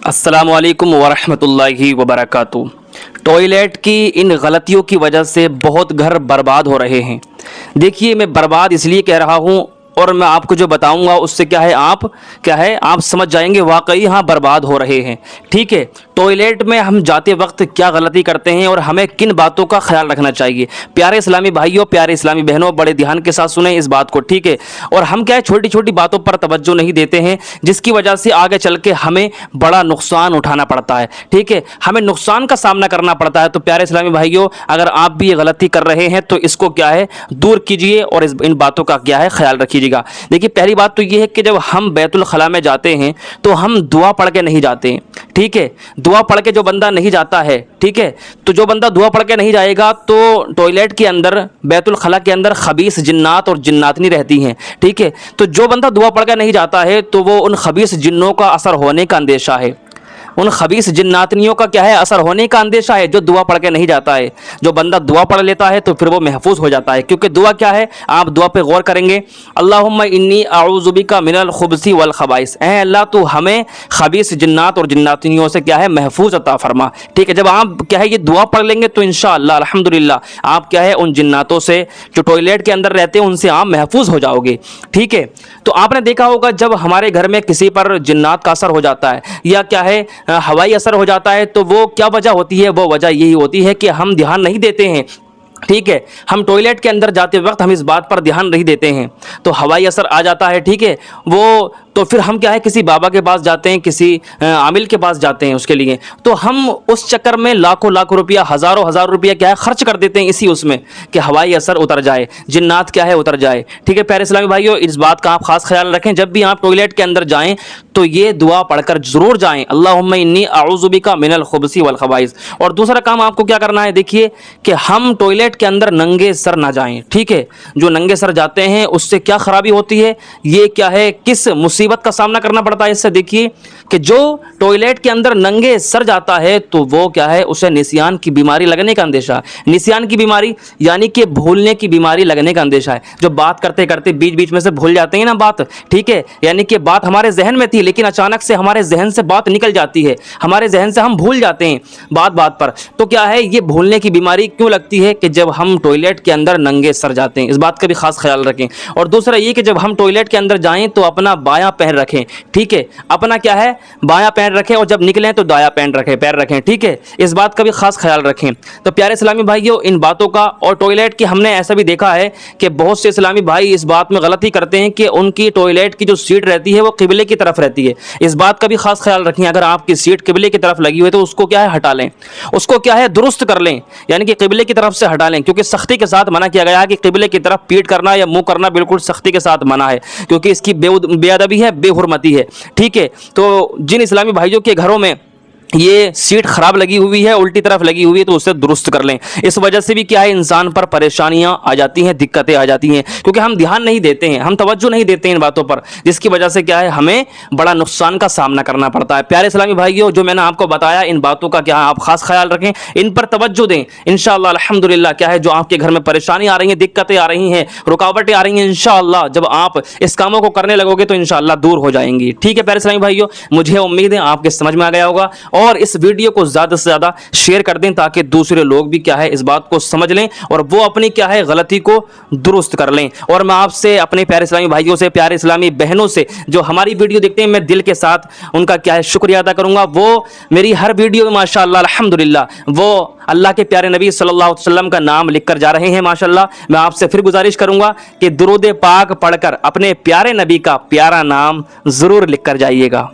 अस्सलाम वालेकुम वरहमतुल्लाहि वबरकातुहू। टॉयलेट की इन गलतियों की वजह से बहुत घर बर्बाद हो रहे हैं। देखिए, मैं बर्बाद इसलिए कह रहा हूँ और मैं आपको जो बताऊंगा उससे आप समझ जाएंगे वाकई हाँ बर्बाद हो रहे हैं। ठीक है, टॉयलेट में हम जाते वक्त क्या गलती करते हैं और हमें किन बातों का ख्याल रखना चाहिए। प्यारे इस्लामी भाइयों, प्यारे इस्लामी बहनों, बड़े ध्यान के साथ सुने इस बात को। ठीक है, और हम छोटी छोटी बातों पर तवज्जो नहीं देते हैं, जिसकी वजह से आगे चल के हमें बड़ा नुकसान उठाना पड़ता है। ठीक है, हमें नुकसान का सामना करना पड़ता है। तो प्यारे इस्लामी भाइयों, अगर आप भी ये गलती कर रहे हैं तो इसको दूर कीजिए और इन बातों का ख्याल रखिएगा। देखिए, पहली बात तो ये है कि जब हम बैतुल खला में जाते हैं तो हम दुआ पढ़ के नहीं जाते हैं। ठीक है, दुआ पढ़ के जो बंदा नहीं जाता है, ठीक है, तो जो बंदा दुआ पढ़ के नहीं जाएगा तो टॉयलेट के अंदर, बैतुल खला के अंदर खबीस जिन्नात और जिन्नातनी रहती हैं। ठीक है, तो जो बंदा दुआ पढ़ के नहीं जाता है तो वो उन खबीस जिन्नों का असर होने का अंदेशा है, उन खबीस जिन्नातनियों का असर होने का अंदेशा है, जो दुआ पढ़ के नहीं जाता है। जो बंदा दुआ पढ़ लेता है तो फिर वो महफूज हो जाता है, क्योंकि दुआ क्या है, आप दुआ पे गौर करेंगे, अल्लाहुम्मा इन्नी अऊज़ु बिका मिनल खुबसी वल खबाइस, ऐ अल्लाह तू हमें खबीस जिन्नात और जिन्नातनियों से महफूज अता फरमा। ठीक है, जब आप ये दुआ पढ़ लेंगे तो इंशाअल्लाह अल्हम्दुलिल्लाह आप उन जिन्नातों से जो टॉयलेट के अंदर रहते हैं उनसे आप महफूज हो जाओगे। ठीक है, तो आपने देखा होगा जब हमारे घर में किसी पर जिन्नात का असर हो जाता है या हवाई असर हो जाता है तो वो क्या वजह होती है, वो वजह यही होती है कि हम ध्यान नहीं देते हैं। ठीक है, हम टॉयलेट के अंदर जाते वक्त हम इस बात पर ध्यान नहीं देते हैं तो हवाई असर आ जाता है। ठीक है, वो तो फिर हम किसी बाबा के पास जाते हैं, किसी आमिल के पास जाते हैं उसके लिए, तो हम उस चक्कर में लाखों लाखों रुपया, हज़ारों हज़ार रुपया खर्च कर देते हैं इसी उसमें कि हवाई असर उतर जाए, जिन्नात उतर जाए। ठीक है, प्यारे इस्लामी भाइयों, इस बात का आप खास ख्याल रखें। जब भी आप टॉयलेट के अंदर जाएं तो ये दुआ पढ़कर ज़रूर जाएं, अल्लाहुम्मा इन्नी अऊज़ु बिका मिनल खुबसी वल खबाइस। और दूसरा काम आपको क्या करना है, देखिए कि हम टॉयलेट के अंदर नंगे सर ना जाएं। ठीक है, जो नंगे सर जाते हैं उससे क्या खराबी होती है, ये किस मुसीबत का सामना करना पड़ता है इससे। देखिए कि जो टॉयलेट के अंदर नंगे सर जाता है तो वो उसे निसियान की बीमारी लगने का अंदेशा है। निसियान की बीमारी यानी कि भूलने की बीमारी लगने का अंदेशा है। जो बात करते करते बीच बीच में से भूल जाते हैं ना बात, ठीक है, यानी कि बात हमारे जहन में थी लेकिन अचानक से हमारे जहन से बात निकल जाती है, हमारे जहन से हम भूल जाते हैं बात बात पर। तो ये भूलने की बीमारी क्यों लगती है कि जब हम टॉयलेट के अंदर नंगे सर जाते हैं। इस बात का भी खास ख्याल रखें। और दूसरा ये कि जब हम टॉयलेट के अंदर जाएं तो अपना बायां पैर रखें। ठीक है, अपना बायां पैर रखें और जब निकलें तो दायां पैर रखें। ठीक है, इस बात का भी खास ख्याल रखें। तो प्यारे इस्लामी भाइयों, इन बातों का, और टॉयलेट की हमने ऐसा भी देखा है कि बहुत से इस्लामी भाई इस बात में गलती करते हैं कि उनकी टॉयलेट की जो सीट रहती है वो किबले की तरफ रहती है। इस बात का भी खास ख्याल रखें। अगर आपकी सीट किबले की तरफ लगी हुई है तो उसको हटा लें, उसको दुरुस्त कर लें, यानी कि किबले की तरफ से हटा लें, क्योंकि सख्ती के साथ मना किया गया है कि किबले की तरफ पीठ करना या मुंह करना बिल्कुल सख्ती के साथ मना है, क्योंकि इसकी बेअदबी है, बेहुरमती है। ठीक है, तो जिन इस्लामी भाइयों के घरों में ये सीट खराब लगी हुई है, उल्टी तरफ लगी हुई है, तो उसे दुरुस्त कर लें। इस वजह से भी इंसान पर परेशानियां आ जाती हैं, दिक्कतें आ जाती हैं, क्योंकि हम ध्यान नहीं देते हैं, हम तवज्जो नहीं देते हैं इन बातों पर, जिसकी वजह से हमें बड़ा नुकसान का सामना करना पड़ता है। प्यारे इस्लामी भाइयों, जो मैंने आपको बताया इन बातों का आप खास ख्याल रखें, इन पर तवज्जो दें। इंशाअल्लाह अल्हम्दुलिल्लाह जो आपके घर में परेशानी आ रही है, दिक्कतें आ रही हैं, रुकावटें आ रही हैं, इंशाअल्लाह जब आप इस कामों को करने लगोगे तो इंशाअल्लाह दूर हो जाएंगी। ठीक है प्यारे इस्लामी भाइयों, मुझे उम्मीद है आपके समझ में आ गया होगा, और इस वीडियो को ज्यादा से ज्यादा शेयर कर दें ताकि दूसरे लोग भी इस बात को समझ लें और वो अपनी गलती को दुरुस्त कर लें। और मैं आपसे, अपने प्यारे इस्लामी भाइयों से, प्यारे इस्लामी बहनों से जो हमारी वीडियो देखते हैं, मैं दिल के साथ उनका शुक्रिया अदा करूंगा। वो मेरी हर वीडियो में माशाअल्लाह अल्हम्दुलिल्लाह वो अल्लाह के प्यारे नबी सल्लल्लाहु अलैहि वसल्लम का नाम लिखकर जा रहे हैं माशाअल्लाह। मैं आपसे फिर गुजारिश करूंगा कि दुरूद पाक पढ़कर अपने प्यारे नबी का प्यारा नाम जरूर लिखकर जाइएगा।